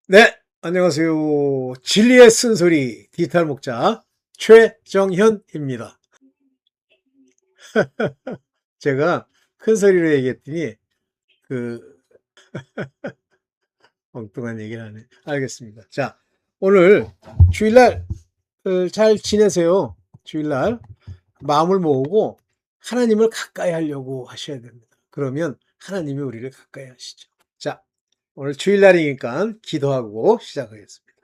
네, 안녕하세요. 진리의 쓴소리 디지털 목자 최정현입니다. 제가 큰 소리로 얘기했더니 그 엉뚱한 얘기를 하네. 알겠습니다. 자, 오늘 주일날 잘 지내세요. 주일날 마음을 모으고 하나님을 가까이 하려고 하셔야 됩니다. 그러면 하나님이 우리를 가까이 하시죠. 자, 오늘 주일날이니까 기도하고 시작하겠습니다.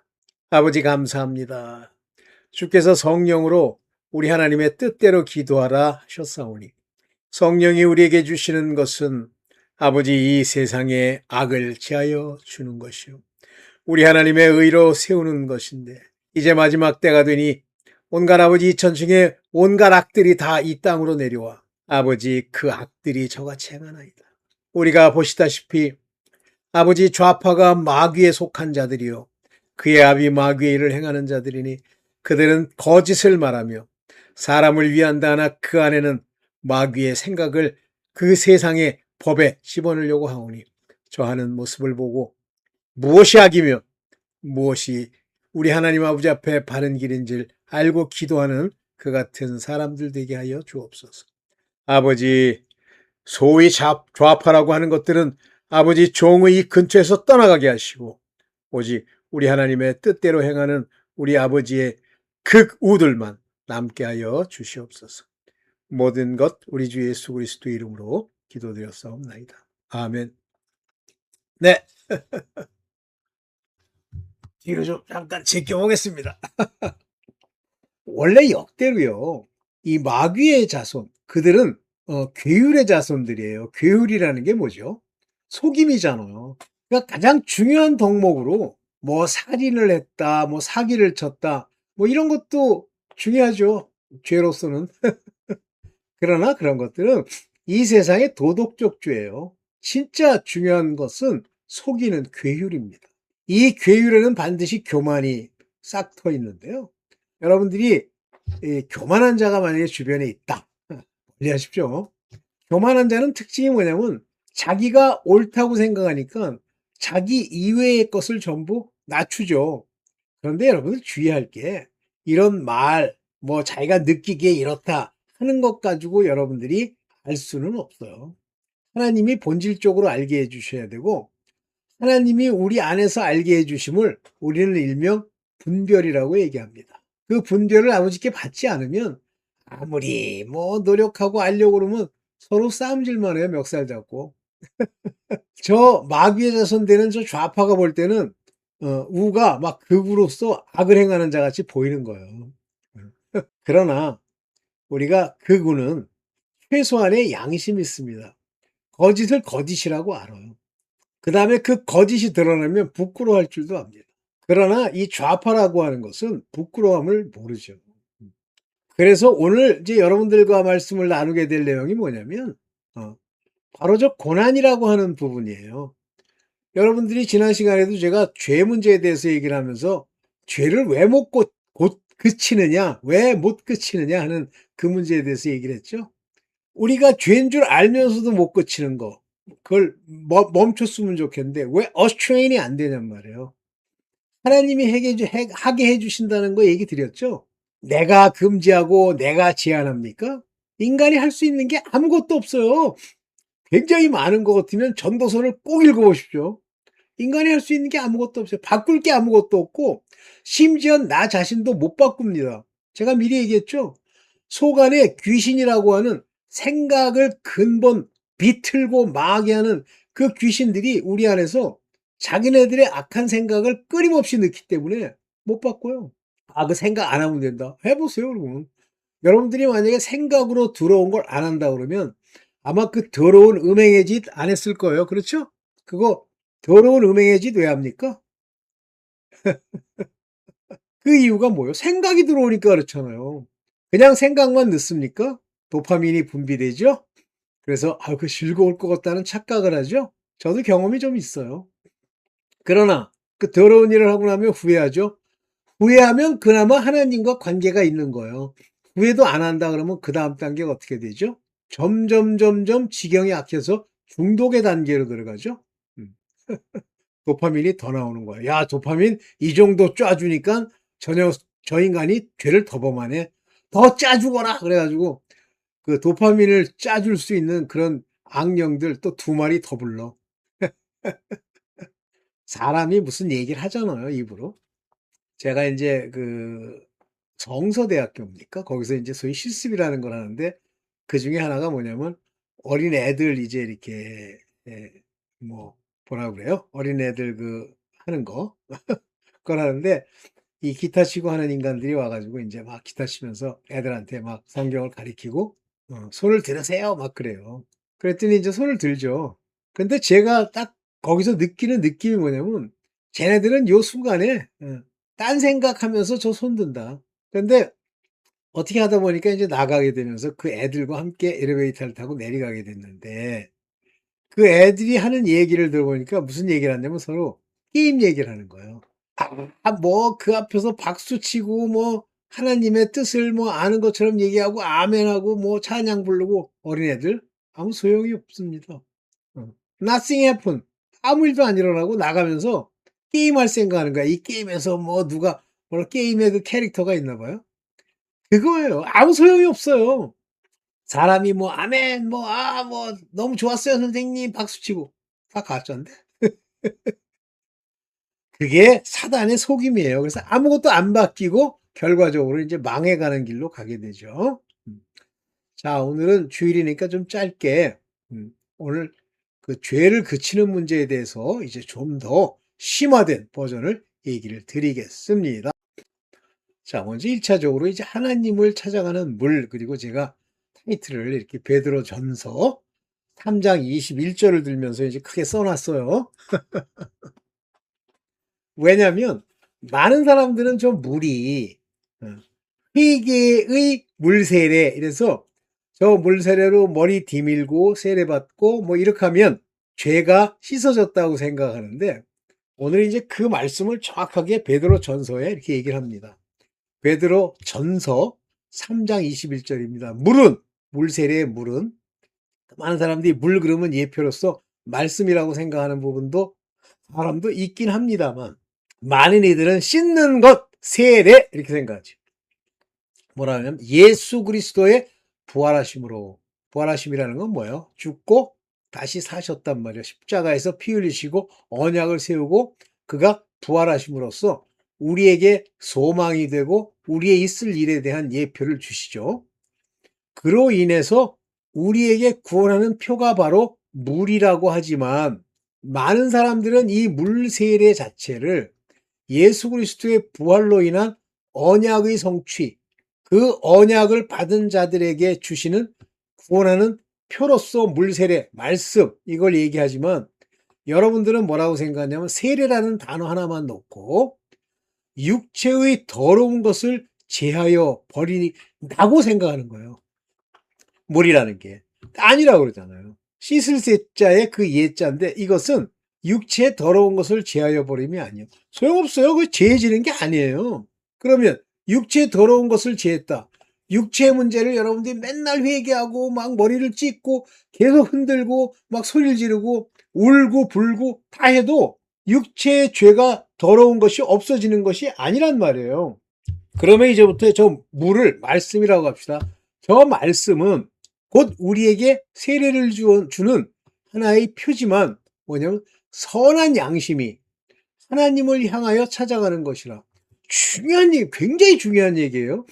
아버지 감사합니다. 주께서 성령으로 우리 하나님의 뜻대로 기도하라 하셨사오니 성령이 우리에게 주시는 것은 아버지 이 세상에 악을 제하여 주는 것이요 우리 하나님의 의로 세우는 것인데 이제 마지막 때가 되니 온갖 아버지 천중에 온갖 악들이 다 이 땅으로 내려와 아버지 그 악들이 저같이 행하나이다. 우리가 보시다시피 아버지 좌파가 마귀에 속한 자들이요 그의 아비 마귀의 일을 행하는 자들이니 그들은 거짓을 말하며 사람을 위한다 하나 그 안에는 마귀의 생각을 그 세상의 법에 집어넣으려고 하오니 저하는 모습을 보고 무엇이 악이며 무엇이 우리 하나님 아버지 앞에 바른 길인지를 알고 기도하는 그 같은 사람들 되게 하여 주옵소서. 아버지 소위 좌파라고 하는 것들은 아버지 종의 이 근처에서 떠나가게 하시고 오직 우리 하나님의 뜻대로 행하는 우리 아버지의 극우들만 남게 하여 주시옵소서. 모든 것 우리 주 예수 그리스도 이름으로 기도드렸사옵나이다. 아멘. 네, 뒤로 좀 잠깐 제껴보겠습니다. 원래 역대로요. 이 마귀의 자손, 그들은 괴율의 자손들이에요. 괴율이라는 게 뭐죠? 속임이잖아요. 그러니까 가장 중요한 덕목으로 뭐 살인을 했다, 뭐 사기를 쳤다, 뭐 이런 것도 중요하죠. 죄로서는. 그러나 그런 것들은 이 세상의 도덕적 죄예요. 진짜 중요한 것은 속이는 괴율입니다. 이 괴율에는 반드시 교만이 싹 터 있는데요. 여러분들이 이 교만한 자가 만약에 주변에 있다. 이해하십시오. 교만한 자는 특징이 뭐냐면 자기가 옳다고 생각하니까 자기 이외의 것을 전부 낮추죠. 그런데 여러분들 주의할 게 이런 말, 뭐 자기가 느끼기에 이렇다 하는 것 가지고 여러분들이 알 수는 없어요. 하나님이 본질적으로 알게 해주셔야 되고 하나님이 우리 안에서 알게 해주심을 우리는 일명 분별이라고 얘기합니다. 그 분별을 아버지께 받지 않으면 아무리 뭐 노력하고 알려고 그러면 서로 싸움질만 해요. 멱살 잡고. 저 마귀의 자손 되는 저 좌파가 볼 때는 우가 막 극우로서 악을 행하는 자 같이 보이는 거예요. 그러나 우리가 극우는 최소한의 양심이 있습니다. 거짓을 거짓이라고 알아요. 그 다음에 그 거짓이 드러나면 부끄러워할 줄도 압니다. 그러나 이 좌파라고 하는 것은 부끄러움을 모르죠. 그래서 오늘 이제 여러분들과 말씀을 나누게 될 내용이 뭐냐면 바로 저 고난이라고 하는 부분이에요. 여러분들이 지난 시간에도 제가 죄 문제에 대해서 얘기를 하면서 죄를 왜 못 그치느냐, 왜 못 그치느냐 하는 그 문제에 대해서 얘기를 했죠. 우리가 죄인 줄 알면서도 못 그치는 거, 그걸 멈췄으면 좋겠는데 왜 어스트레인이 안 되냔 말이에요. 하나님이 하게 해주신다는 거 얘기 드렸죠. 내가 금지하고 내가 제한합니까? 인간이 할 수 있는 게 아무것도 없어요. 굉장히 많은 것 같으면 전도서를 꼭 읽어보십시오. 인간이 할 수 있는 게 아무것도 없어요. 바꿀 게 아무것도 없고 심지어 나 자신도 못 바꿉니다. 제가 미리 얘기했죠. 속 안에 귀신이라고 하는 생각을 근본 비틀고 망하게 하는 그 귀신들이 우리 안에서 자기네들의 악한 생각을 끊임없이 넣기 때문에 못 바꿔요. 아, 그 생각 안 하면 된다. 해보세요, 그러면. 여러분들이 만약에 생각으로 들어온 걸 안 한다 그러면 아마 그 더러운 음행의 짓 안 했을 거예요. 그렇죠? 그거 더러운 음행의 짓 왜 합니까? 그 이유가 뭐예요? 생각이 들어오니까 그렇잖아요. 그냥 생각만 넣습니까? 도파민이 분비되죠? 그래서 그 즐거울 것 같다는 착각을 하죠? 저도 경험이 좀 있어요. 그러나 그 더러운 일을 하고 나면 후회하죠? 후회하면 그나마 하나님과 관계가 있는 거예요. 후회도 안 한다 그러면 그 다음 단계가 어떻게 되죠? 점점 지경이 악해서 중독의 단계로 들어가죠. 음. 도파민이 더 나오는 거예요. 야, 도파민 이 정도 쏴주니까 저 인간이 죄를 더 범하네. 더 짜주거라. 그래가지고 그 도파민을 짜줄 수 있는 그런 악령들 또 두 마리 더 불러. 사람이 무슨 얘기를 하잖아요, 입으로. 제가 이제 그 정서대학교입니까? 거기서 이제 소위 실습이라는 걸 하는데 그 중에 하나가 뭐냐면 어린 애들 이제 이렇게 예, 뭐 뭐라 그래요? 어린 애들 그 하는 거 그걸 하는데 이 기타 치고 하는 인간들이 와가지고 이제 막 기타 치면서 애들한테 막 성경을 가리키고 손을 들으세요 막 그래요. 그랬더니 이제 손을 들죠. 근데 제가 딱 거기서 느끼는 느낌이 뭐냐면 쟤네들은 요 순간에 딴 생각하면서 저 손 든다. 근데 어떻게 하다 보니까 이제 나가게 되면서 그 애들과 함께 엘리베이터를 타고 내려가게 됐는데 그 애들이 하는 얘기를 들어보니까 무슨 얘기를 하냐면 서로 게임 얘기를 하는 거예요. 뭐 그 앞에서 박수 치고 뭐 하나님의 뜻을 뭐 아는 것처럼 얘기하고 아멘하고 뭐 찬양 부르고 어린애들 아무 소용이 없습니다. Nothing happened. 아무 일도 안 일어나고 나가면서 게임할 생각하는 거야. 이 게임에서 뭐 누가 뭐 게임에 그 캐릭터가 있나 봐요. 그거예요. 아무 소용이 없어요. 사람이 뭐 아멘 뭐 너무 좋았어요 선생님 박수치고 다 가짜인데. 그게 사단의 속임이에요. 그래서 아무것도 안 바뀌고 결과적으로 이제 망해가는 길로 가게 되죠. 자, 오늘은 주일이니까 좀 짧게 오늘 그 죄를 그치는 문제에 대해서 이제 좀 더 심화된 버전을 얘기를 드리겠습니다. 자, 먼저 1차적으로 이제 하나님을 찾아가는 물, 그리고 제가 타이틀을 이렇게 베드로전서 3장 21절을 들면서 이제 크게 써놨어요. 왜냐면 많은 사람들은 저 물이 회개의 물세례 이래서 저 물세례로 머리 디밀고 세례받고 뭐 이렇게 하면 죄가 씻어졌다고 생각하는데 오늘 이제 그 말씀을 정확하게 베드로전서에 이렇게 얘기를 합니다. 베드로전서 3장 21절입니다. 물세례의 물은 많은 사람들이 물 그러면 예표로서 말씀이라고 생각하는 부분도 사람도 있긴 합니다만 많은 이들은 씻는 것, 세례 이렇게 생각하죠. 뭐라 하냐면 예수 그리스도의 부활하심으로 부활하심이라는 건 뭐예요? 죽고 다시 사셨단 말이에요. 십자가에서 피 흘리시고 언약을 세우고 그가 부활하심으로써 우리에게 소망이 되고 우리의 있을 일에 대한 예표를 주시죠. 그로 인해서 우리에게 구원하는 표가 바로 물이라고 하지만 많은 사람들은 이 물 세례 자체를 예수 그리스도의 부활로 인한 언약의 성취, 그 언약을 받은 자들에게 주시는 구원하는 표로서 물 세례, 말씀 이걸 얘기하지만 여러분들은 뭐라고 생각하냐면 세례라는 단어 하나만 놓고 육체의 더러운 것을 제하여 버리라고 생각하는 거예요. 물이라는 게 아니라고 그러잖아요. 씻을 세자의 그 예자인데 이것은 육체의 더러운 것을 제하여 버림이 아니에요. 소용없어요. 그 제해지는 게 아니에요. 그러면 육체의 더러운 것을 제했다. 육체의 문제를 여러분들이 맨날 회개하고 막 머리를 찢고 계속 흔들고 막 소리를 지르고 울고 불고 다 해도 육체의 죄가 더러운 것이 없어지는 것이 아니란 말이에요. 그러면 이제부터 저 물을 말씀이라고 합시다. 저 말씀은 곧 우리에게 세례를 주는 하나의 표지만 뭐냐면 선한 양심이 하나님을 향하여 찾아가는 것이라. 중요한 얘기, 굉장히 중요한 얘기예요.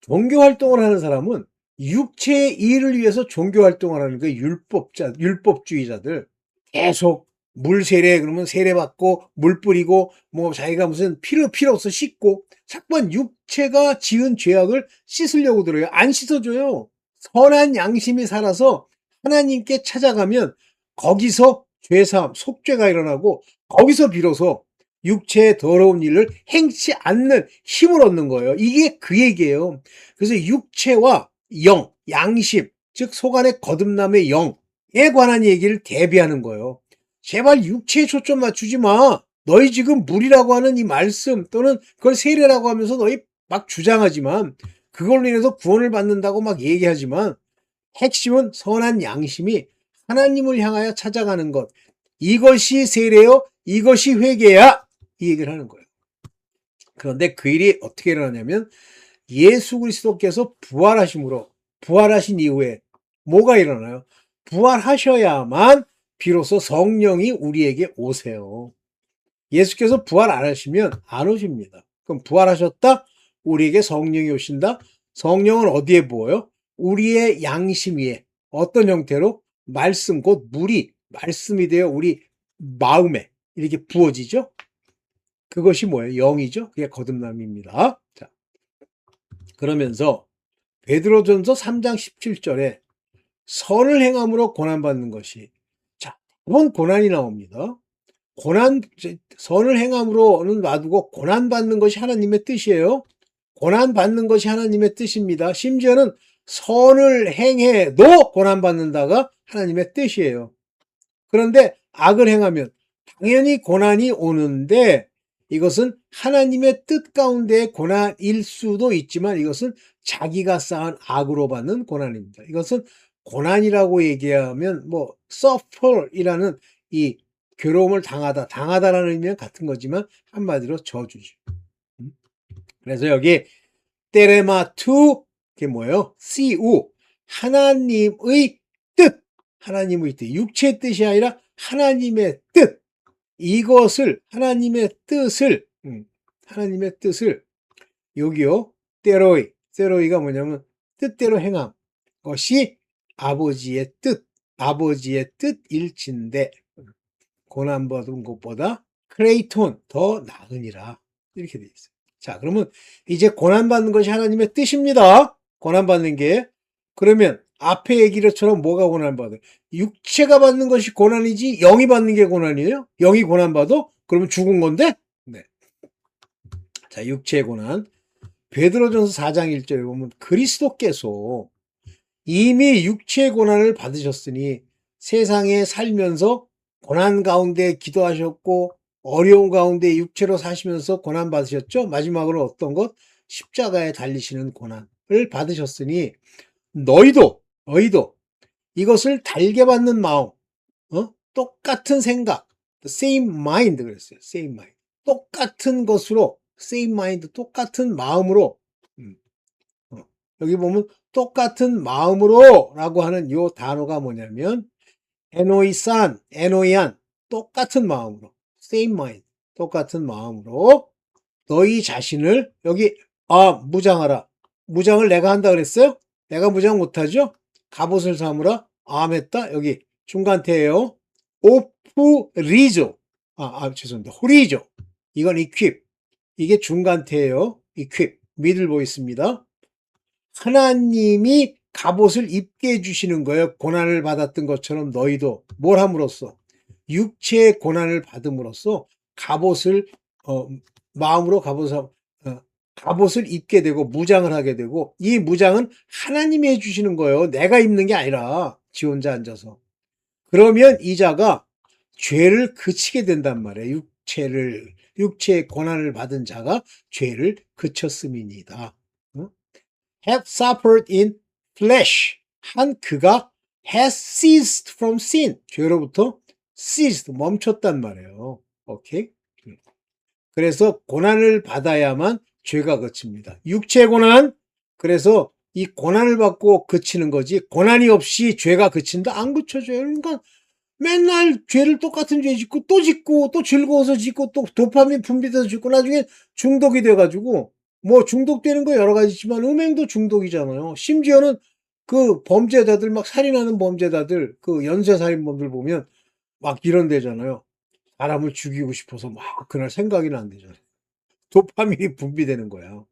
종교 활동을 하는 사람은 육체의 일을 위해서 종교 활동을 하는 게 율법주의자들 계속 물 세례 그러면 세례 받고 물 뿌리고 뭐 자기가 무슨 필요 없어 씻고 자꾸만 육체가 지은 죄악을 씻으려고 들어요. 안 씻어줘요. 선한 양심이 살아서 하나님께 찾아가면 거기서 죄사함, 속죄가 일어나고 거기서 비로소 육체의 더러운 일을 행치 않는 힘을 얻는 거예요. 이게 그 얘기예요. 그래서 육체와 영, 양심, 즉 속안의 거듭남의 영에 관한 얘기를 대비하는 거예요. 제발 육체에 초점 맞추지 마. 너희 지금 물이라고 하는 이 말씀 또는 그걸 세례라고 하면서 너희 막 주장하지만 그걸로 인해서 구원을 받는다고 막 얘기하지만 핵심은 선한 양심이 하나님을 향하여 찾아가는 것. 이것이 세례요. 이것이 회개야. 이 얘기를 하는 거예요. 그런데 그 일이 어떻게 일어나냐면 예수 그리스도께서 부활하신 이후에 뭐가 일어나요? 부활하셔야만 비로소 성령이 우리에게 오세요. 예수께서 부활 안 하시면 안 오십니다. 그럼 부활하셨다? 우리에게 성령이 오신다? 성령은 어디에 부어요? 우리의 양심 위에. 어떤 형태로? 말씀, 곧 물이 말씀이 되어 우리 마음에 이렇게 부어지죠? 그것이 뭐예요? 영이죠? 그게 거듭남입니다. 자, 그러면서 베드로전서 3장 17절에 선을 행함으로 고난받는 것이, 자, 이번 고난이 나옵니다. 선을 행함으로는 놔두고 고난받는 것이 하나님의 뜻이에요. 고난받는 것이 하나님의 뜻입니다. 심지어는 선을 행해도 고난받는다가 하나님의 뜻이에요. 그런데 악을 행하면 당연히 고난이 오는데 이것은 하나님의 뜻 가운데의 고난일 수도 있지만 이것은 자기가 쌓은 악으로 받는 고난입니다. 이것은 고난이라고 얘기하면 뭐 suffer이라는 이 괴로움을 당하다라는 의미는 같은 거지만 한마디로 저주죠. 그래서 여기 테레마투, 그게 뭐예요? 시우, 하나님의 뜻, 하나님의 뜻, 육체의 뜻이 아니라 하나님의 뜻, 이것을 하나님의 뜻을 여기요, 테로이가 뭐냐면 뜻대로 행함, 것이 아버지의 뜻일진데 고난받은 것보다 크레이톤 더 나으니라, 이렇게 돼 있어요. 자, 그러면 이제 고난받는 것이 하나님의 뜻입니다. 고난받는 게. 그러면 앞에 얘기처럼 뭐가 고난받아요? 육체가 받는 것이 고난이지 영이 받는 게 고난이에요? 영이 고난받아? 그러면 죽은 건데? 네. 자, 육체의 고난. 베드로전서 4장 1절에 보면 그리스도께서 이미 육체의 고난을 받으셨으니 세상에 살면서 고난 가운데 기도하셨고 어려운 가운데 육체로 사시면서 고난 받으셨죠. 마지막으로 어떤 것? 십자가에 달리시는 고난을 받으셨으니 너희도 이것을 달게 받는 마음, 똑같은 생각, same mind 그랬어요. same mind. 똑같은 것으로, same mind, 똑같은 마음으로, 여기 보면 똑같은 마음으로 라고 하는 요 단어가 뭐냐면 에노이안, 똑같은 마음으로, same mind, 똑같은 마음으로 너희 자신을 여기 무장하라. 무장을 내가 한다 그랬어요? 내가 무장 못하죠? 갑옷을 삼으라. 암했다. 여기 중간태예요. 오프리조. 죄송합니다. 호리조. 이건 equip. 이게 중간태예요. equip. 미들 보이스입니다. 하나님이 갑옷을 입게 해주시는 거예요. 고난을 받았던 것처럼 너희도 뭘 함으로써? 육체의 고난을 받음으로써 갑옷을 마음으로 갑옷을 입게 되고 무장을 하게 되고, 이 무장은 하나님이 해주시는 거예요. 내가 입는 게 아니라 지 혼자 앉아서. 그러면 이 자가 죄를 그치게 된단 말이에요. 육체의 고난을 받은 자가 죄를 그쳤음이니이다. have suffered in flesh. 한 그가 has ceased from sin. 죄로부터 ceased, 멈췄단 말이에요. 오케이? 그래서 고난을 받아야만 죄가 그칩니다. 육체 고난. 그래서 이 고난을 받고 그치는 거지, 고난이 없이 죄가 그친다? 안 그쳐져요. 그러니까 맨날 똑같은 죄 짓고 또 즐거워서 짓고 또 도파민 분비돼서 짓고 나중에 중독이 돼가지고, 뭐 중독되는 거 여러 가지 있지만 음행도 중독이잖아요. 심지어는 그 범죄자들, 막 살인하는 범죄자들, 그 연쇄살인범들 보면 막 이런 데잖아요. 사람을 죽이고 싶어서 막 그날 생각이 난대잖아요. 도파민이 분비되는 거야.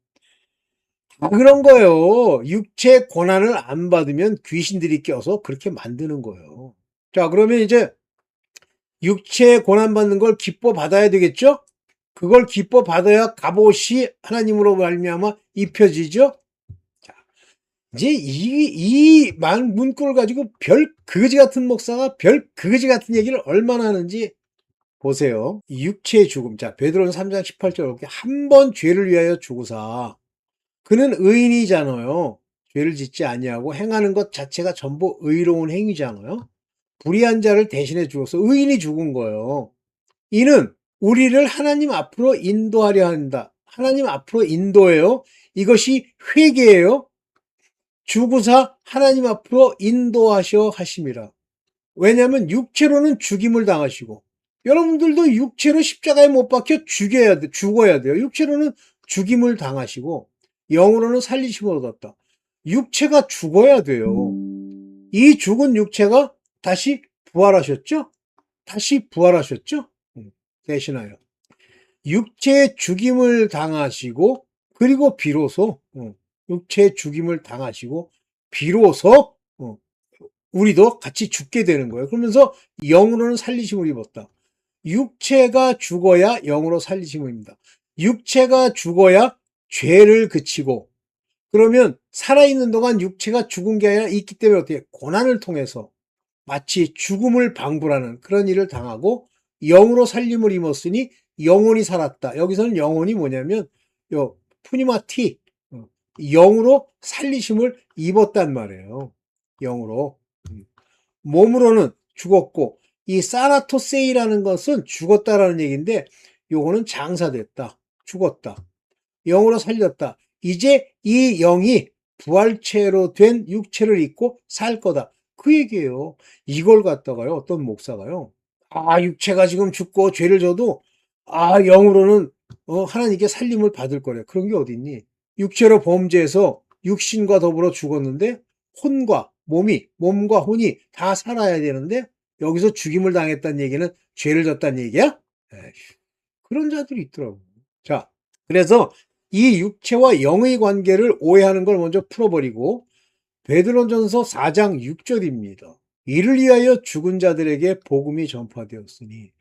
다 그런 거예요. 육체 고난을 안 받으면 귀신들이 껴서 그렇게 만드는 거예요. 자, 그러면 이제 육체 고난 받는 걸 기뻐 받아야 되겠죠? 그걸 기뻐 받아야 갑옷이 하나님으로 말미암아 입혀지죠? 자, 이제 이 문구를 가지고 별 그지 같은 목사가 별 그지 같은 얘기를 얼마나 하는지 보세요. 육체의 죽음. 자, 베드로는 3장 18절 이렇게 한 번 죄를 위하여 죽으사. 그는 의인이잖아요. 죄를 짓지 아니하고 행하는 것 자체가 전부 의로운 행위잖아요. 불의한 자를 대신해 죽어서 의인이 죽은 거예요. 이는 우리를 하나님 앞으로 인도하려 한다. 하나님 앞으로 인도해요. 이것이 회개예요. 주구사 하나님 앞으로 인도하셔 하심이라. 왜냐하면 육체로는 죽임을 당하시고, 여러분들도 육체로 십자가에 못 박혀 죽어야 돼요. 육체로는 죽임을 당하시고 영으로는 살리심을 얻었다. 육체가 죽어야 돼요. 이 죽은 육체가 다시 부활하셨죠? 다시 부활하셨죠? 대신하여 육체의 죽임을 당하시고, 그리고 비로소 육체의 죽임을 당하시고 비로소 우리도 같이 죽게 되는 거예요. 그러면서 영으로는 살리심을 입었다. 육체가 죽어야 영으로 살리심을 입니다. 육체가 죽어야 죄를 그치고, 그러면 살아있는 동안 육체가 죽은 게 아니라 있기 때문에 어떻게 고난을 통해서 마치 죽음을 방불하는 그런 일을 당하고 영으로 살림을 입었으니 영혼이 살았다. 여기서는 영혼이 뭐냐면 요 푸니마티, 영으로 살리심을 입었단 말이에요. 영으로. 몸으로는 죽었고, 이 사라토세이라는 것은 죽었다라는 얘기인데, 요거는 장사됐다, 죽었다, 영으로 살렸다. 이제 이 영이 부활체로 된 육체를 입고 살 거다, 그 얘기예요. 이걸 갖다가요, 어떤 목사가요, 육체가 지금 죽고 죄를 져도 영으로는 하나님께 살림을 받을 거래. 그런 게 어딨니? 육체로 범죄해서 육신과 더불어 죽었는데 몸과 혼이 다 살아야 되는데 여기서 죽임을 당했다는 얘기는 죄를 졌다는 얘기야? 에이, 그런 자들이 있더라고. 자, 그래서 이 육체와 영의 관계를 오해하는 걸 먼저 풀어버리고, 베드로전서 4장 6절입니다. 이를 위하여 죽은 자들에게 복음이 전파되었으니.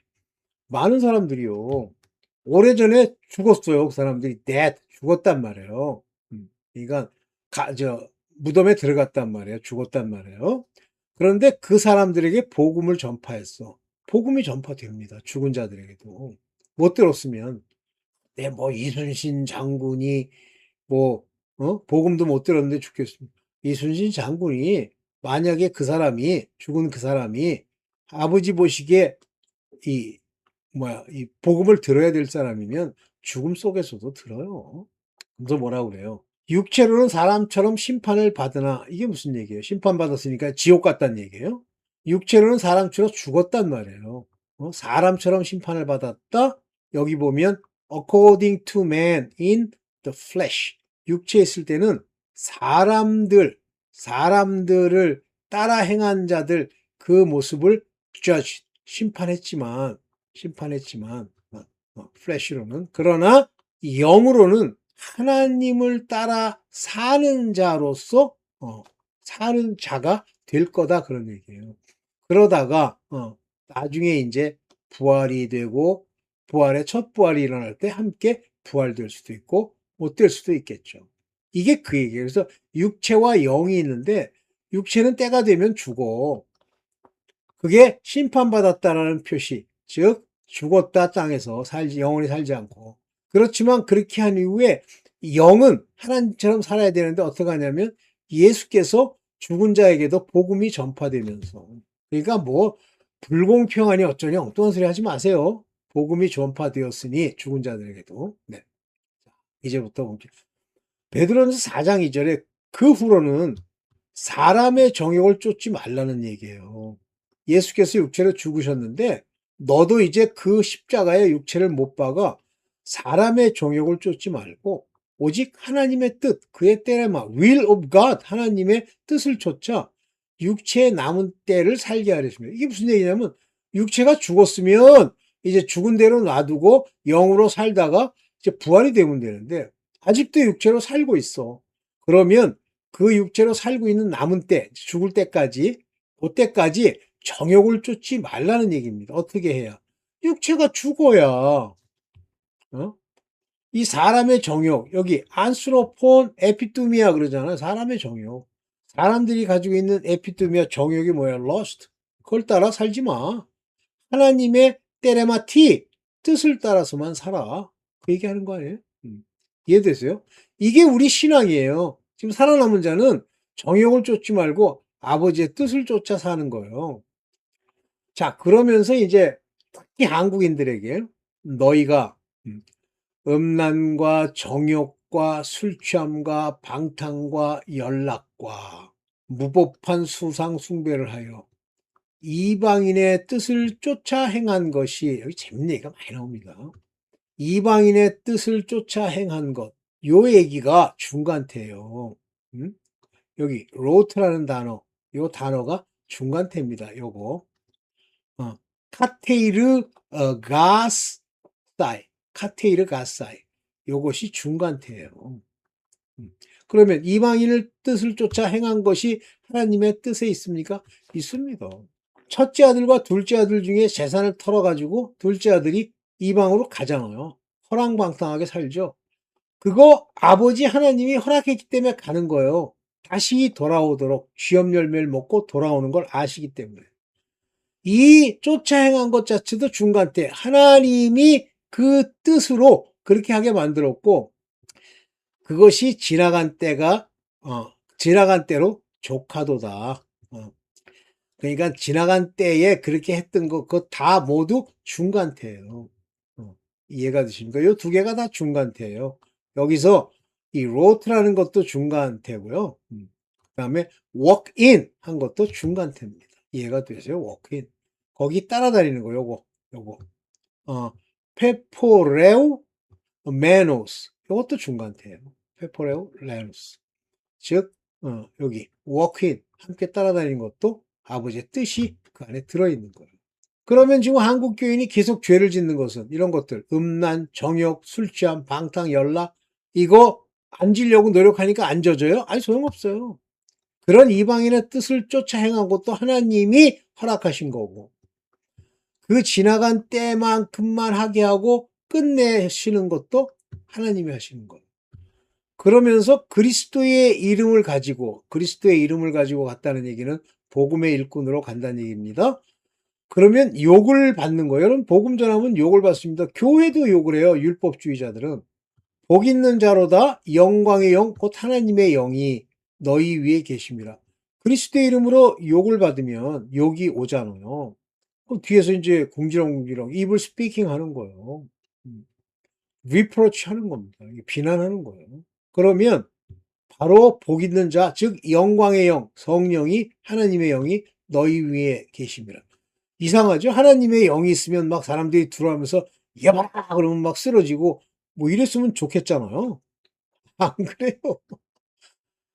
많은 사람들이요, 오래전에 죽었어요. 그 사람들이 죽었단 말이에요. 그러니까 무덤에 들어갔단 말이에요. 죽었단 말이에요. 그런데 그 사람들에게 복음을 전파했어. 복음이 전파됩니다. 죽은 자들에게도. 못 들었으면, 이순신 장군이 복음도 못 들었는데 죽겠습니다. 이순신 장군이 만약에 죽은 그 사람이 아버지 보시기에 이 복음을 들어야 될 사람이면 죽음 속에서도 들어요. 그래서 뭐라고 그래요? 육체로는 사람처럼 심판을 받으나, 이게 무슨 얘기예요? 심판받았으니까 지옥 갔다는 얘기예요? 육체로는 사람처럼 죽었단 말이에요. 사람처럼 심판을 받았다. 여기 보면 according to man in the flesh. 육체에 있을 때는 사람들을 따라 행한 자들 그 모습을 judge, 심판했지만 flesh로는, 그러나 영으로는 하나님을 따라 사는 자로서 사는 자가 될 거다, 그런 얘기예요. 그러다가 나중에 이제 부활이 되고, 부활의 첫 부활이 일어날 때 함께 부활될 수도 있고 못 될 수도 있겠죠. 이게 그 얘기예요. 그래서 육체와 영이 있는데, 육체는 때가 되면 죽어. 그게 심판받았다라는 표시, 즉 죽었다, 땅에서 영원히 살지 않고. 그렇지만 그렇게 한 이후에 영은 하나님처럼 살아야 되는데 어떻게 하냐면, 예수께서 죽은 자에게도 복음이 전파되면서, 그러니까 불공평하니 어쩌니 엉뚱한 소리 하지 마세요. 복음이 전파되었으니 죽은 자들에게도. 네. 이제부터 볼게요. 베드로전서 4장 2절에 그 후로는 사람의 정욕을 쫓지 말라는 얘기예요. 예수께서 육체로 죽으셨는데 너도 이제 그 십자가에 육체를 못 박아 사람의 정욕을 쫓지 말고 오직 하나님의 뜻, 그의 때레마, will of God, 하나님의 뜻을 쫓아 육체의 남은 때를 살게 하려십니다. 이게 무슨 얘기냐면, 육체가 죽었으면 이제 죽은 대로 놔두고 영으로 살다가 이제 부활이 되면 되는데, 아직도 육체로 살고 있어. 그러면 그 육체로 살고 있는 남은 때, 죽을 때까지, 그때까지 정욕을 쫓지 말라는 얘기입니다. 어떻게 해야? 육체가 죽어야, 이 사람의 정욕, 여기 안스로폰 에피투미아 그러잖아요. 사람의 정욕. 사람들이 가지고 있는 에피투미아, 정욕이 뭐야? 러스트. 그걸 따라 살지 마. 하나님의 때레마티, 뜻을 따라서만 살아. 그 얘기하는 거 아니에요? 이해되세요? 이게 우리 신앙이에요. 지금 살아남은 자는 정욕을 쫓지 말고 아버지의 뜻을 쫓아 사는 거예요. 자, 그러면서 이제 특히 한국인들에게 너희가 음란과 정욕과 술 취함과 방탕과 연락과 무법한 수상 숭배를 하여 이방인의 뜻을 쫓아 행한 것이 여기 재밌는 얘기가 많이 나옵니다. 이방인의 뜻을 쫓아 행한 것. 요 얘기가 중간태예요. 여기 로트라는 단어, 요 단어가 중간태입니다. 요거. 카테이르 가스사이, 카테이르 가스사이. 요것이 중간태예요. 그러면 이방인을 뜻을 쫓아 행한 것이 하나님의 뜻에 있습니까? 있습니다. 첫째 아들과 둘째 아들 중에 재산을 털어가지고 둘째 아들이 이방으로 가잖아요. 허랑방탕하게 살죠. 그거 아버지 하나님이 허락했기 때문에 가는 거예요. 다시 돌아오도록 쥐업 열매를 먹고 돌아오는 걸 아시기 때문에. 이 쫓아 행한 것 자체도 중간때 하나님이 그 뜻으로 그렇게 하게 만들었고 그것이 지나간 때로 조카도다. 그러니까 지나간 때에 그렇게 했던 것, 그거 다 모두 중간태예요. 이해가 되십니까? 이 두 개가 다 중간태예요. 여기서 이 wrote라는 것도 중간태고요. 그 다음에 walk in 한 것도 중간태입니다. 이해가 되세요? walk in. 거기 따라다니는 거, 요거. 페포레우 메노스. 요것도 중간태예요. 페포레우 레노스. 즉, 여기 walk in. 함께 따라다니는 것도 아버지의 뜻이 그 안에 들어있는 거예요. 그러면 지금 한국 교인이 계속 죄를 짓는 것은 이런 것들, 음란, 정욕, 술 취함, 방탕, 연락, 이거 안 지려고 노력하니까 안 져져요? 아니, 소용없어요. 그런 이방인의 뜻을 쫓아 행한 것도 하나님이 허락하신 거고, 그 지나간 때만큼만 하게 하고 끝내시는 것도 하나님이 하시는 거예요. 그러면서 그리스도의 이름을 가지고 갔다는 얘기는 복음의 일꾼으로 간다는 얘기입니다. 그러면 욕을 받는 거예요. 여러분 복음 전하면 욕을 받습니다. 교회도 욕을 해요. 율법주의자들은. 복 있는 자로다 영광의 영 곧 하나님의 영이 너희 위에 계심이라. 그리스도의 이름으로 욕을 받으면 욕이 오잖아요. 그럼 뒤에서 이제 궁지렁궁지렁 evil speaking 하는 거예요. reproach 하는 겁니다. 비난하는 거예요. 그러면 바로 복 있는 자, 즉 영광의 영, 성령이 하나님의 영이 너희 위에 계심이라. 이상하죠? 하나님의 영이 있으면 막 사람들이 들어오면서 야바라 그러면 막 쓰러지고 뭐 이랬으면 좋겠잖아요. 안 그래요?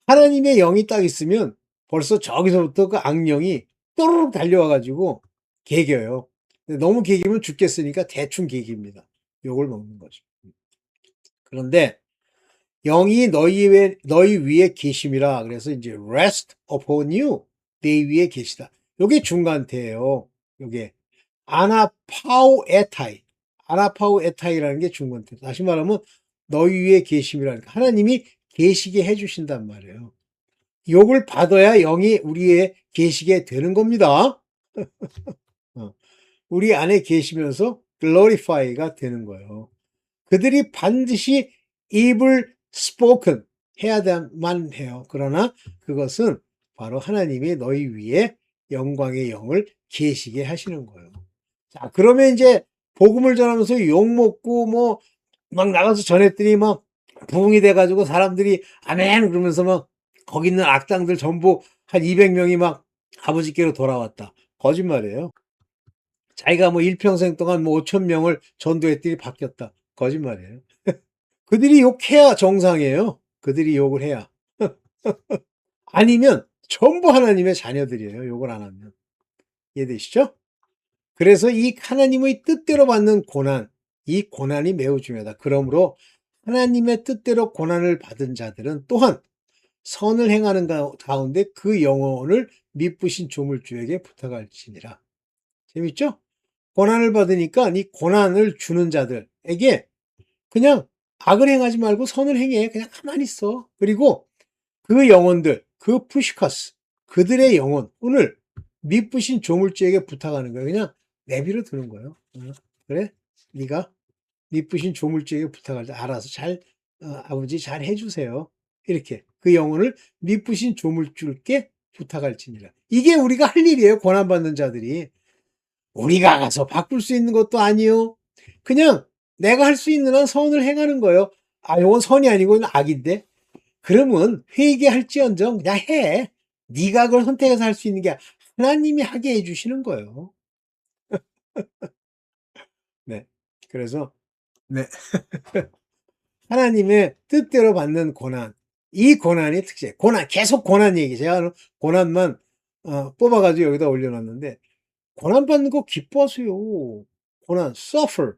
하나님의 영이 딱 있으면 벌써 저기서부터 그 악령이 또르륵 달려와가지고 개겨요. 너무 개기면 죽겠으니까 대충 개깁니다. 욕을 먹는 거죠. 그런데 영이 너희 위에 계심이라 그래서 이제 rest upon you 내 위에 계시다. 요게 중간태예요. 요게 아나파우에타이라는 게 중간태. 다시 말하면 너희 위에 계심이라니까 하나님이 계시게 해주신단 말이에요. 욕을 받아야 영이 우리에 계시게 되는 겁니다. 우리 안에 계시면서 glorify가 되는 거예요. 그들이 반드시 입을 spoken 해야만 해요. 그러나 그것은 바로 하나님이 너희 위에 영광의 영을 계시게 하시는 거예요. 자, 그러면 이제 복음을 전하면서 욕먹고 뭐 막 나가서 전했더니 막 부흥이 돼가지고 사람들이 아멘 그러면서 막 거기 있는 악당들 전부 한 200명이 막 아버지께로 돌아왔다. 거짓말이에요. 자기가 뭐 일평생 동안 뭐 5천 명을 전도했더니 바뀌었다. 거짓말이에요. 그들이 욕해야 정상이에요. 그들이 욕을 해야. 아니면 전부 하나님의 자녀들이에요. 욕을 안 하면. 이해되시죠? 그래서 이 하나님의 뜻대로 받는 고난, 이 고난이 매우 중요하다. 그러므로 하나님의 뜻대로 고난을 받은 자들은 또한 선을 행하는 가운데 그 영혼을 미쁘신 조물주에게 부탁할지니라. 재밌죠? 고난을 받으니까 이 고난을 주는 자들에게 그냥 악을 행하지 말고 선을 행해. 그냥 가만히 있어. 그리고 그 영혼들, 그 푸시커스, 그들의 영혼을 미쁘신 조물주에게 부탁하는 거예요. 그냥 내비로 두는 거예요. 그래? 네가 미쁘신 조물주에게 부탁할 때 알아서 아버지 잘 해주세요. 이렇게 그 영혼을 미쁘신 조물주께 부탁할지니라. 이게 우리가 할 일이에요. 고난받는 자들이. 우리가 가서 바꿀 수 있는 것도 아니요. 그냥 내가 할 수 있는 한 선을 행하는 거예요. 아, 요건 선이 아니고 이건 악인데. 그러면 회개할지언정 그냥 해. 네가 그걸 선택해서 할 수 있는 게 하나님이 하게 해 주시는 거예요. 네. 그래서 네. 하나님의 뜻대로 받는 고난. 이 고난이 특징이에요. 고난, 계속 고난 얘기. 제가 고난만 뽑아 가지고 여기다 올려 놨는데 고난 받는 거 기뻐하세요. 고난 suffer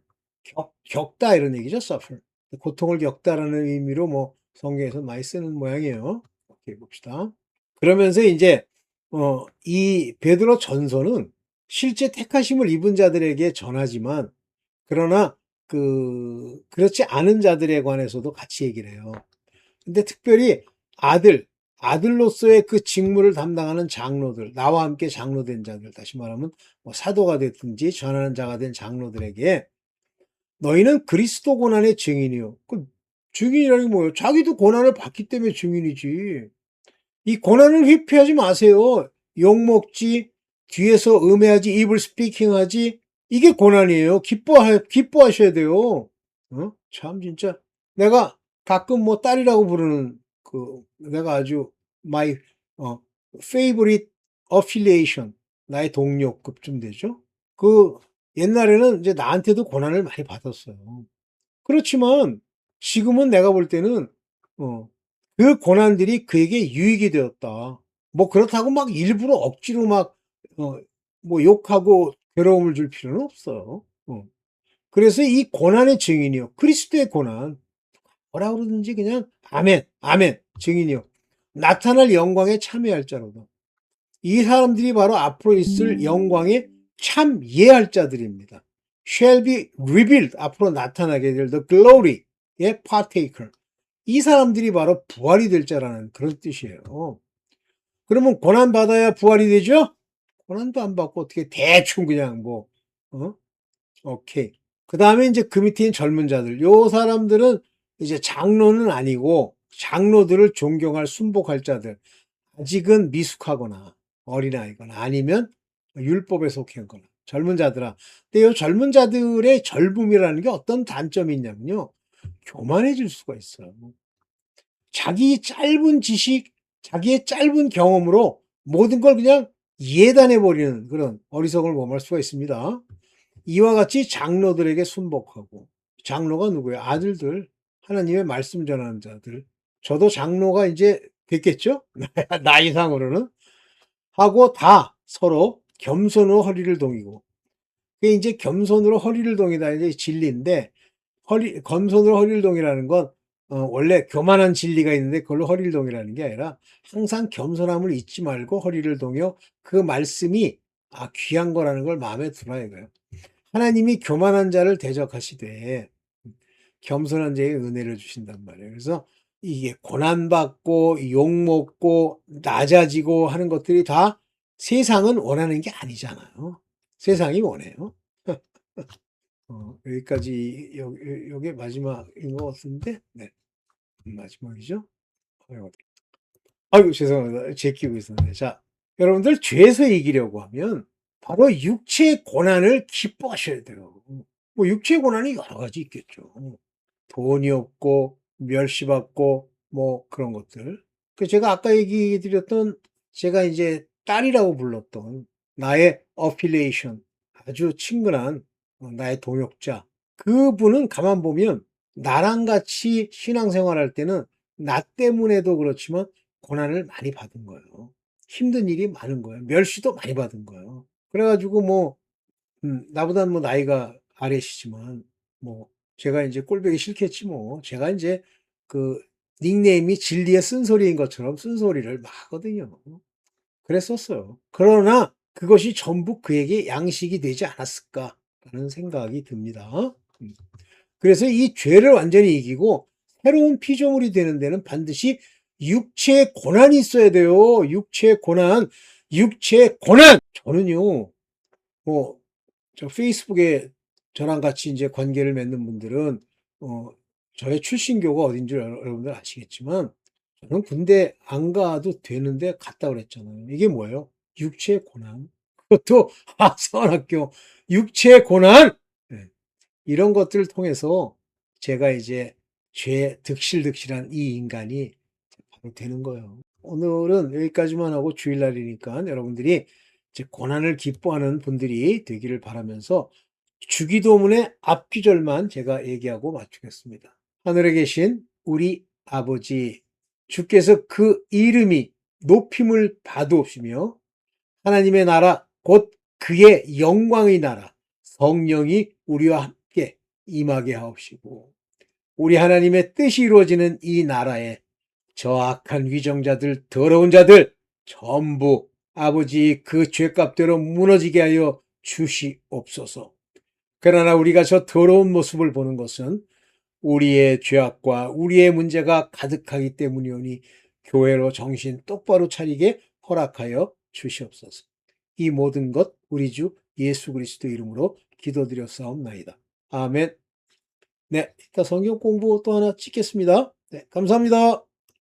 겪다 이런 얘기죠. suffer. 고통을 겪다라는 의미로 뭐 성경에서 많이 쓰는 모양이에요. 이렇게 봅시다. 그러면서 이제 이 베드로 전서는 실제 택하심을 입은 자들에게 전하지만 그러나 그렇지 않은 자들에 관해서도 같이 얘기를 해요. 근데 특별히 아들로서의 그 직무를 담당하는 장로들, 나와 함께 장로된 자들, 다시 말하면 뭐 사도가 됐든지 전하는 자가 된 장로들에게 너희는 그리스도 고난의 증인이요. 그 증인이라는 게 뭐예요? 자기도 고난을 받기 때문에 증인이지. 이 고난을 회피하지 마세요. 욕먹지, 뒤에서 음해하지, 입을 스피킹하지. 이게 고난이에요. 기뻐하셔야 돼요. 참, 진짜. 내가 가끔 뭐 딸이라고 부르는 내가 아주 my, 어, favorite affiliation. 나의 동료급쯤 되죠. 옛날에는 이제 나한테도 고난을 많이 받았어요. 그렇지만 지금은 내가 볼 때는 어, 그 고난들이 그에게 유익이 되었다. 뭐 그렇다고 막 일부러 억지로 막 뭐 욕하고 괴로움을 줄 필요는 없어요. 그래서 이 고난의 증인이요. 그리스도의 고난. 뭐라 그러든지 그냥 아멘, 아멘, 증인이요. 나타날 영광에 참여할 자로다. 이 사람들이 바로 앞으로 있을 영광에 참 예할 자들입니다. shall be revealed. 앞으로 나타나게 될 the glory의 partaker. 이 사람들이 바로 부활이 될 자라는 그런 뜻이에요. 그러면 고난받아야 부활이 되죠? 고난도 안 받고 어떻게 대충 그냥 오케이. 그 다음에 이제 그 밑에 있는 젊은 자들. 요 사람들은 이제 장로는 아니고 장로들을 존경할 순복할 자들. 아직은 미숙하거나 어린아이거나 아니면 율법에 속했거나 젊은 자들아. 근데 이 젊은 자들의 젊음이라는 게 어떤 단점이 있냐면요. 교만해질 수가 있어요. 자기 짧은 지식, 자기의 짧은 경험으로 모든 걸 그냥 예단해버리는 그런 어리석음을 범할 수가 있습니다. 이와 같이 장로들에게 순복하고, 장로가 누구예요? 아들들, 하나님의 말씀 전하는 자들. 저도 장로가 이제 됐겠죠? 나이상으로는. 하고 다 서로 겸손으로 허리를 동이고. 그게 이제 겸손으로 허리를 동이다 이제 진리인데, 겸손으로 허리를 동이라는 건 원래 교만한 진리가 있는데 그걸로 허리를 동이라는 게 아니라 항상 겸손함을 잊지 말고 허리를 동여 그 말씀이 귀한 거라는 걸 마음에 들어야 해요. 하나님이 교만한 자를 대적하시되 겸손한 자에게 은혜를 주신단 말이에요. 그래서 이게 고난받고 욕먹고 낮아지고 하는 것들이 다 세상은 원하는 게 아니잖아요. 세상이 원해요. 여기까지 요게 마지막인 것 같은데 네. 마지막이죠. 아이고 죄송합니다. 제끼고 있었는데. 자, 여러분들 죄에서 이기려고 하면 바로 육체의 고난을 기뻐하셔야 돼요. 뭐 육체의 고난이 여러 가지 있겠죠. 돈이 없고 멸시받고 뭐 그런 것들. 제가 아까 얘기 드렸던 제가 이제 딸이라고 불렀던 나의 어필레이션 아주 친근한 나의 동역자 그분은 가만 보면 나랑 같이 신앙생활할 때는 나 때문에도 그렇지만 고난을 많이 받은 거예요. 힘든 일이 많은 거예요. 멸시도 많이 받은 거예요. 그래가지고 뭐 나보다는 뭐 나이가 아래시지만 뭐 제가 이제 꼴보기 싫겠지 뭐 제가 이제 그 닉네임이 진리의 쓴소리인 것처럼 쓴소리를 막 하거든요. 그랬었어요. 그러나 그것이 전부 그에게 양식이 되지 않았을까라는 생각이 듭니다. 그래서 이 죄를 완전히 이기고 새로운 피조물이 되는 데는 반드시 육체의 고난이 있어야 돼요. 육체의 고난, 육체의 고난! 저는요, 뭐, 저 페이스북에 저랑 같이 이제 관계를 맺는 분들은, 저의 출신교가 어딘지 여러분들 아시겠지만, 저는 군대 안 가도 되는데 갔다 그랬잖아요. 이게 뭐예요? 육체의 고난. 또 하사원학교 육체 고난 네. 이런 것들을 통해서 제가 이제 죄 득실득실한 이 인간이 바로 되는 거예요. 오늘은 여기까지만 하고 주일날이니까 여러분들이 이제 고난을 기뻐하는 분들이 되기를 바라면서 주기도문의 앞귀절만 제가 얘기하고 마치겠습니다. 하늘에 계신 우리 아버지, 주께서 그 이름이 높임을 받으옵시며 하나님의 나라 곧 그의 영광의 나라 성령이 우리와 함께 임하게 하옵시고 우리 하나님의 뜻이 이루어지는 이 나라에 저 악한 위정자들 더러운 자들 전부 아버지 그 죄값대로 무너지게 하여 주시옵소서. 그러나 우리가 저 더러운 모습을 보는 것은 우리의 죄악과 우리의 문제가 가득하기 때문이오니 교회로 정신 똑바로 차리게 허락하여 주시옵소서. 이 모든 것 우리 주 예수 그리스도 이름으로 기도드렸사옵나이다. 아멘. 네, 이따 성경 공부 또 하나 찍겠습니다. 네, 감사합니다.